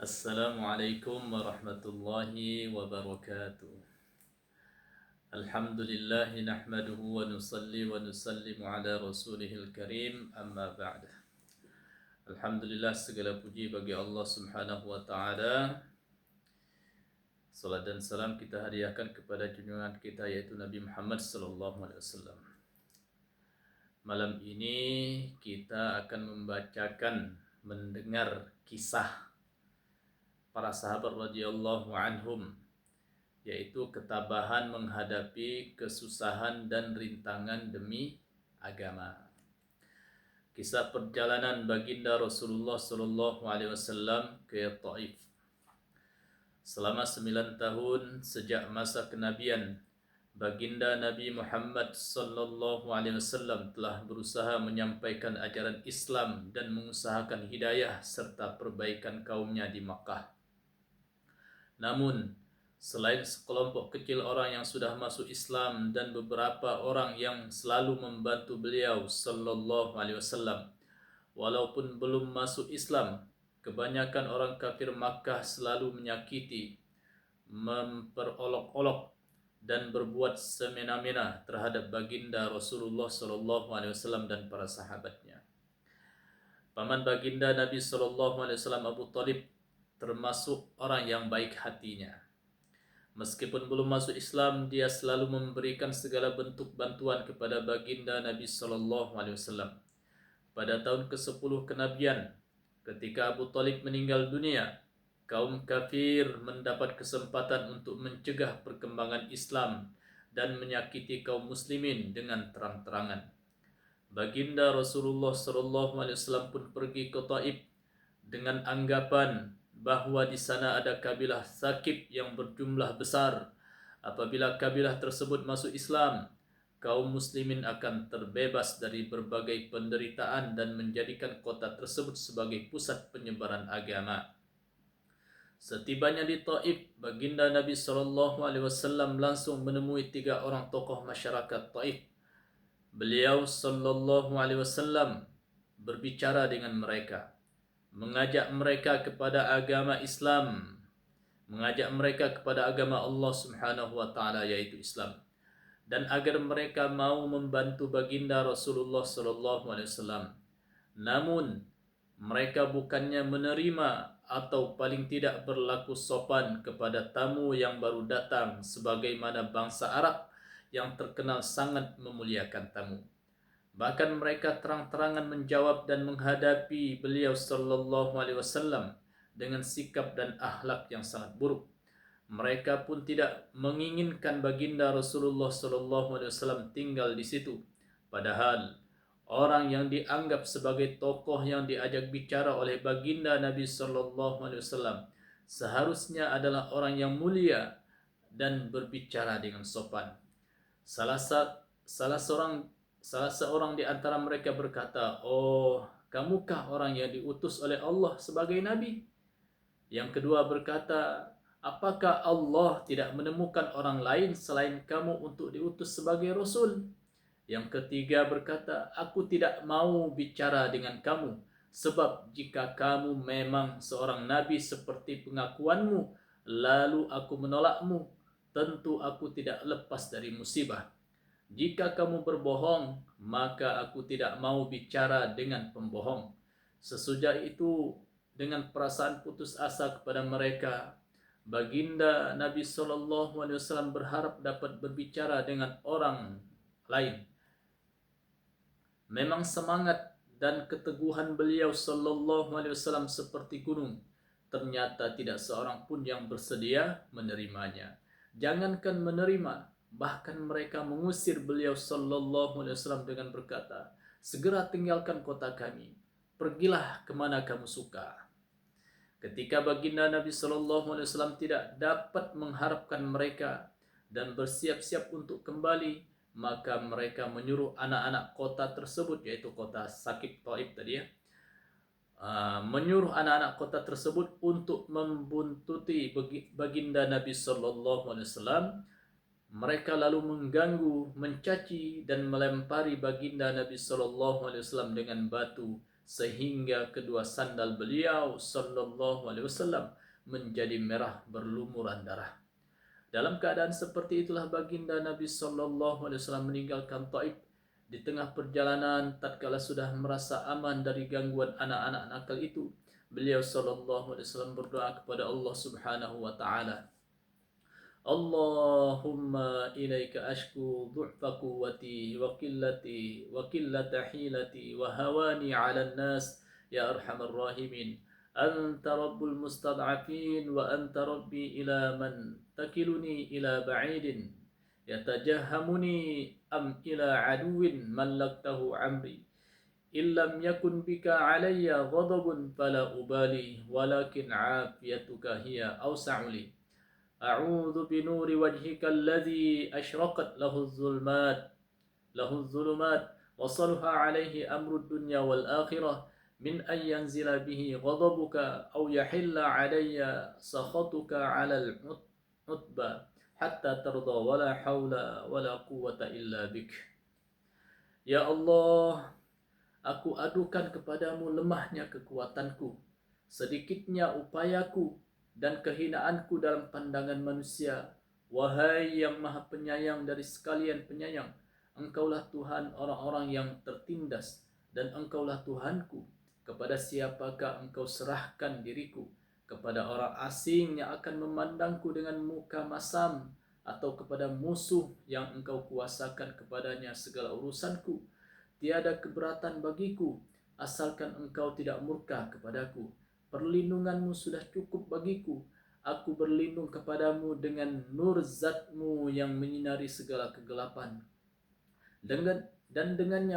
Assalamualaikum warahmatullahi wabarakatuh. Alhamdulillah nahmaduhu wa nusalli wa nusallimu ala rasulihil karim amma ba'd. Alhamdulillah, segala puji bagi Allah Subhanahu wa taala. Salat dan salam kita hadiahkan kepada junjungan kita yaitu Nabi Muhammad sallallahu alaihi wasallam. Malam ini kita akan mendengar kisah para sahabat radhiyallahu anhum, yaitu ketabahan menghadapi kesusahan dan rintangan demi agama. Kisah perjalanan baginda Rasulullah sallallahu alaihi wasallam ke Taif. Selama 9 tahun sejak masa kenabian, baginda Nabi Muhammad sallallahu alaihi wasallam telah berusaha menyampaikan ajaran Islam dan mengusahakan hidayah serta perbaikan kaumnya di Makkah. Namun, selain sekelompok kecil orang yang sudah masuk Islam dan beberapa orang yang selalu membantu beliau sallallahu alaihi wasallam, walaupun belum masuk Islam, kebanyakan orang kafir Makkah selalu menyakiti, memperolok-olok dan berbuat semena-mena terhadap baginda Rasulullah sallallahu alaihi wasallam dan para sahabatnya. Paman baginda Nabi sallallahu alaihi wasallam, Abu Thalib, termasuk orang yang baik hatinya. Meskipun belum masuk Islam, dia selalu memberikan segala bentuk bantuan kepada baginda Nabi sallallahu alaihi wasallam. Pada tahun ke-10 kenabian, ketika Abu Thalib meninggal dunia, kaum kafir mendapat kesempatan untuk mencegah perkembangan Islam dan menyakiti kaum muslimin dengan terang-terangan. Baginda Rasulullah sallallahu alaihi wasallam pun pergi ke Taif dengan anggapan bahwa di sana ada kabilah Sakif yang berjumlah besar. Apabila kabilah tersebut masuk Islam, kaum muslimin akan terbebas dari berbagai penderitaan dan menjadikan kota tersebut sebagai pusat penyebaran agama. Setibanya di Taif, baginda Nabi sallallahu alaihi wasallam langsung menemui 3 orang tokoh masyarakat Taif. Beliau sallallahu alaihi wasallam berbicara dengan mereka, mengajak mereka kepada agama Islam, mengajak mereka kepada agama Allah Subhanahu wa taala yaitu Islam, dan agar mereka mau membantu baginda Rasulullah sallallahu alaihi wasallam. Namun mereka bukannya menerima atau paling tidak berlaku sopan kepada tamu yang baru datang, sebagaimana bangsa Arab yang terkenal sangat memuliakan tamu. Bahkan mereka terang-terangan menjawab dan menghadapi beliau sallallahu alaihi wasallam dengan sikap dan akhlak yang sangat buruk. Mereka pun tidak menginginkan baginda Rasulullah sallallahu alaihi wasallam tinggal di situ. Padahal orang yang dianggap sebagai tokoh yang diajak bicara oleh baginda Nabi sallallahu alaihi wasallam seharusnya adalah orang yang mulia dan berbicara dengan sopan. Salah seorang di antara mereka berkata, "Oh, kamukah orang yang diutus oleh Allah sebagai nabi?" Yang kedua berkata, "Apakah Allah tidak menemukan orang lain selain kamu untuk diutus sebagai rasul?" Yang ketiga berkata, "Aku tidak mau bicara dengan kamu, sebab jika kamu memang seorang nabi seperti pengakuanmu, lalu aku menolakmu, tentu aku tidak lepas dari musibah. Jika kamu berbohong, maka aku tidak mau bicara dengan pembohong." Sesudah itu, dengan perasaan putus asa kepada mereka, baginda Nabi sallallahu alaihi wasallam berharap dapat berbicara dengan orang lain. Memang semangat dan keteguhan beliau sallallahu alaihi wasallam seperti gunung. Ternyata tidak seorang pun yang bersedia menerimanya. Jangankan menerima, bahkan mereka mengusir beliau sallallahu alaihi wasallam dengan berkata, "Segera tinggalkan kota kami. Pergilah kemana kamu suka." Ketika baginda Nabi sallallahu alaihi wasallam tidak dapat mengharapkan mereka dan bersiap-siap untuk kembali, maka mereka menyuruh anak-anak kota tersebut, yaitu kota Sakif Taif tadi ya, menyuruh anak-anak kota tersebut untuk membuntuti baginda Nabi sallallahu alaihi wasallam. Mereka lalu mengganggu, mencaci dan melempari baginda Nabi sallallahu alaihi wasallam dengan batu sehingga kedua sandal beliau sallallahu alaihi wasallam menjadi merah berlumuran darah. Dalam keadaan seperti itulah baginda Nabi sallallahu alaihi wasallam meninggalkan Taif. Di tengah perjalanan tatkala sudah merasa aman dari gangguan anak-anak nakal itu, beliau sallallahu alaihi wasallam berdoa kepada Allah Subhanahu wa taala, Allahumma ilaika ashku du'fa quwwati wa qillata hilati wa hawani 'ala an-nas ya arhamar rahimin. Anta rabbul mustad'afin wa anta rabbi ila man takiluni ila ba'idin yatajahhamuni am ila aduwin mallaktahu amri. Illam yakun bika 'alayya ghadabun fala ubali walakin 'afiyatuka hiya awsa'u li. أعوذ بنور وجهك الذي أشرقت له الظلمات وصلح عليه أمر الدنيا والآخرة من أن ينزل به غضبك أو يحل علي سخطك على العتبى حتى ترضى ولا حول ولا قوة إلا بك. Ya Allah, aku adukan kepadamu lemahnya kekuatanku, sedikitnya upayaku, dan kehinaanku dalam pandangan manusia. Wahai yang maha penyayang dari sekalian penyayang, Engkaulah Tuhan orang-orang yang tertindas, dan Engkaulah Tuhanku. Kepada siapakah Engkau serahkan diriku? Kepada orang asing yang akan memandangku dengan muka masam, atau kepada musuh yang Engkau kuasakan kepadanya segala urusanku? Tiada keberatan bagiku, asalkan Engkau tidak murka kepadaku. Perlindunganmu sudah cukup bagiku. Aku berlindung kepadamu dengan nur zatmu yang menyinari segala kegelapan. Dan dengannya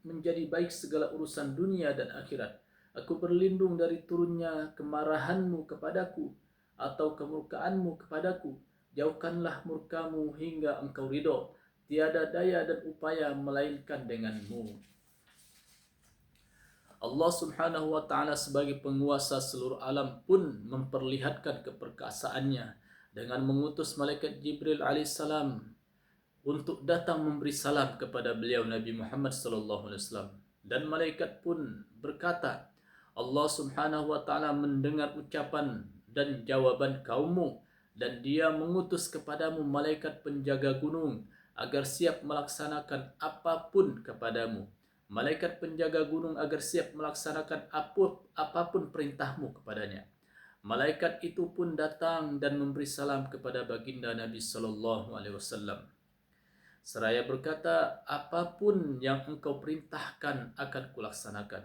menjadi baik segala urusan dunia dan akhirat. Aku berlindung dari turunnya kemarahanmu kepadaku atau kemurkaanmu kepadaku. Jauhkanlah murkamu hingga engkau ridho. Tiada daya dan upaya melainkan denganmu. Allah Subhanahu wa taala sebagai penguasa seluruh alam pun memperlihatkan keperkasaannya dengan mengutus malaikat Jibril alaihissalam untuk datang memberi salam kepada beliau Nabi Muhammad sallallahu alaihi wasallam, dan malaikat pun berkata, Allah Subhanahu wa taala mendengar ucapan dan jawaban kaummu, dan dia mengutus kepadamu malaikat penjaga gunung agar siap melaksanakan apapun kepadamu. Malaikat penjaga gunung agar siap melaksanakan apapun perintahmu kepadanya. Malaikat itu pun datang dan memberi salam kepada baginda Nabi sallallahu alaihi wasallam. Seraya berkata, apapun yang engkau perintahkan akan kulaksanakan.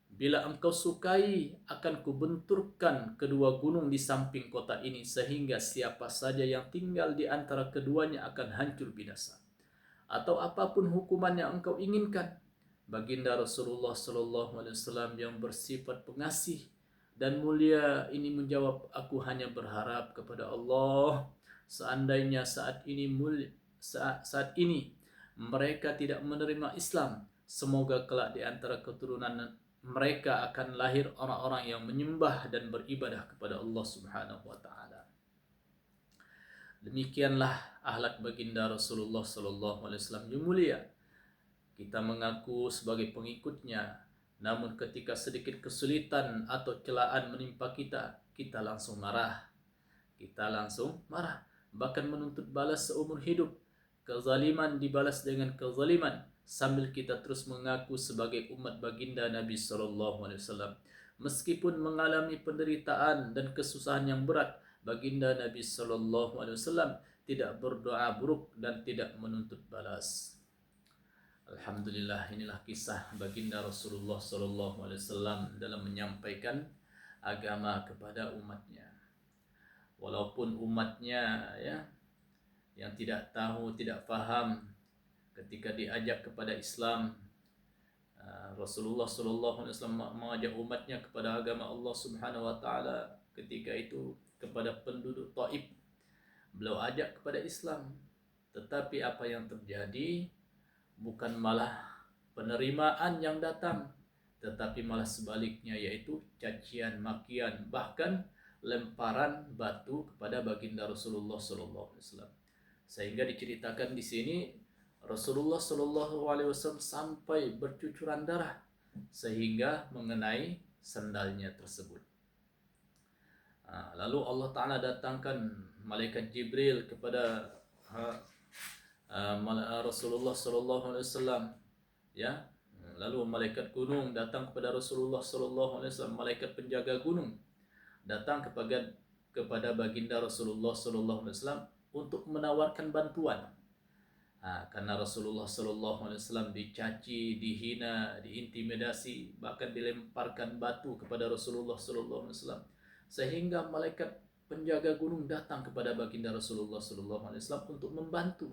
Bila engkau sukai, akan kubenturkan kedua gunung di samping kota ini, sehingga siapa saja yang tinggal di antara keduanya akan hancur binasa. Atau apapun hukuman yang engkau inginkan. Baginda Rasulullah sallallahu alaihi wasallam yang bersifat pengasih dan mulia ini menjawab, aku hanya berharap kepada Allah, seandainya saat ini mereka tidak menerima Islam, semoga kelak di antara keturunan mereka akan lahir orang-orang yang menyembah dan beribadah kepada Allah Subhanahu wa taala. Demikianlah akhlak baginda Rasulullah sallallahu alaihi wasallam yang mulia. Kita mengaku sebagai pengikutnya, namun ketika sedikit kesulitan atau celaan menimpa kita, kita langsung marah. Bahkan menuntut balas seumur hidup. Kezaliman dibalas dengan kezaliman, sambil kita terus mengaku sebagai umat baginda Nabi sallallahu alaihi wasallam. Meskipun mengalami penderitaan dan kesusahan yang berat, baginda Nabi sallallahu alaihi wasallam tidak berdoa buruk dan tidak menuntut balas. Alhamdulillah, inilah kisah baginda Rasulullah sallallahu alaihi wasallam dalam menyampaikan agama kepada umatnya. Walaupun umatnya yang tidak tahu, tidak faham ketika diajak kepada Islam, Rasulullah sallallahu alaihi wasallam mengajak umatnya kepada agama Allah Subhanahu wa taala. Ketika itu kepada penduduk Taif, beliau ajak kepada Islam. Tetapi apa yang terjadi bukan malah penerimaan yang datang, tetapi malah sebaliknya, yaitu cacian, makian, bahkan lemparan batu kepada baginda Rasulullah sallallahu alaihi wasallam. Sehingga diceritakan di sini Rasulullah sallallahu alaihi wasallam sampai bercucuran darah sehingga mengenai sandalnya tersebut. Lalu Allah Ta'ala datangkan malaikat Jibril kepada Rasulullah Sallallahu Alaihi Wasallam, ya. Lalu malaikat gunung datang kepada Rasulullah Sallallahu Alaihi Wasallam, malaikat penjaga gunung datang kepada baginda Rasulullah Sallallahu Alaihi Wasallam untuk menawarkan bantuan. Karena Rasulullah Sallallahu Alaihi Wasallam dicaci, dihina, diintimidasi, bahkan dilemparkan batu kepada Rasulullah Sallallahu Alaihi Wasallam, sehingga malaikat penjaga gunung datang kepada baginda Rasulullah Sallallahu Alaihi Wasallam untuk membantu.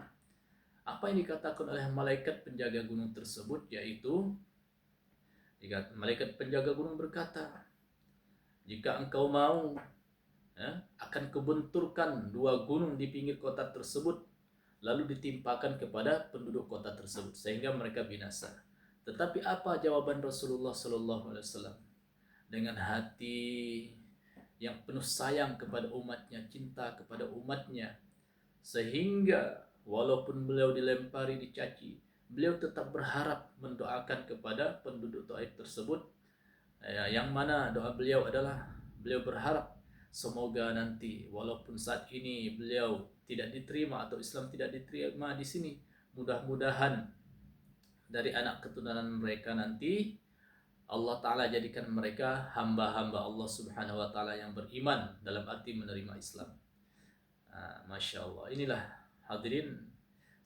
Apa yang dikatakan oleh malaikat penjaga gunung tersebut, yaitu malaikat penjaga gunung berkata, jika engkau mau, akan kubenturkan dua gunung di pinggir kota tersebut, lalu ditimpakan kepada penduduk kota tersebut sehingga mereka binasa. Tetapi apa jawaban Rasulullah Sallallahu Alaihi Wasallam? Dengan hati yang penuh sayang kepada umatnya, cinta kepada umatnya, sehingga walaupun beliau dilempari, dicaci, beliau tetap berharap mendoakan kepada penduduk Taif tersebut, yang mana doa beliau adalah beliau berharap semoga nanti walaupun saat ini beliau tidak diterima atau Islam tidak diterima di sini, mudah-mudahan dari anak keturunan mereka nanti Allah Ta'ala jadikan mereka hamba-hamba Allah Subhanahu Wa Ta'ala yang beriman, dalam arti menerima Islam. Masya Allah. Inilah hadirin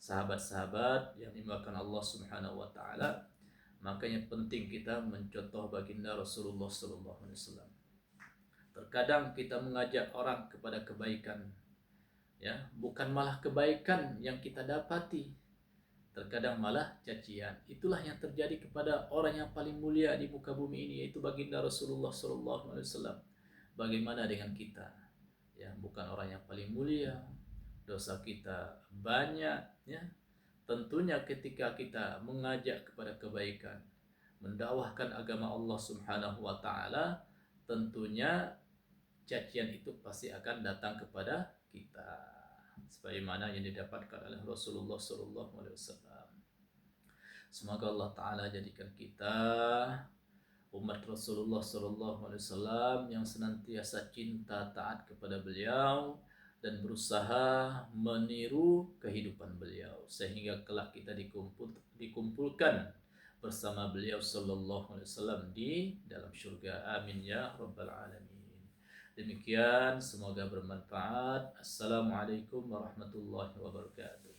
sahabat-sahabat yang dimuliakan Allah Subhanahu Wa Ta'ala. Makanya penting kita mencontoh baginda Rasulullah Sallallahu Alaihi Wasallam. Terkadang kita mengajak orang kepada kebaikan, ya, bukan malah kebaikan yang kita dapati, terkadang malah cacian. Itulah yang terjadi kepada orang yang paling mulia di muka bumi ini, yaitu baginda Rasulullah Sallallahu Alaihi Wasallam. Bagaimana dengan kita? Ya, bukan orang yang paling mulia, dosa kita banyak, ya. Tentunya ketika kita mengajak kepada kebaikan, mendakwahkan agama Allah Subhanahu Wa Ta'ala, tentunya cacian itu pasti akan datang kepada kita, sebagaimana yang didapatkan oleh Rasulullah Sallallahu Alaihi Wasallam. Semoga Allah Ta'ala jadikan kita umat Rasulullah Sallallahu Alaihi Wasallam yang senantiasa cinta taat kepada beliau dan berusaha meniru kehidupan beliau, sehingga kelak kita dikumpulkan bersama beliau Sallallahu Alaihi Wasallam di dalam syurga. Amin ya Rabbal Alamin. Demikian, semoga bermanfaat. Assalamualaikum warahmatullahi wabarakatuh.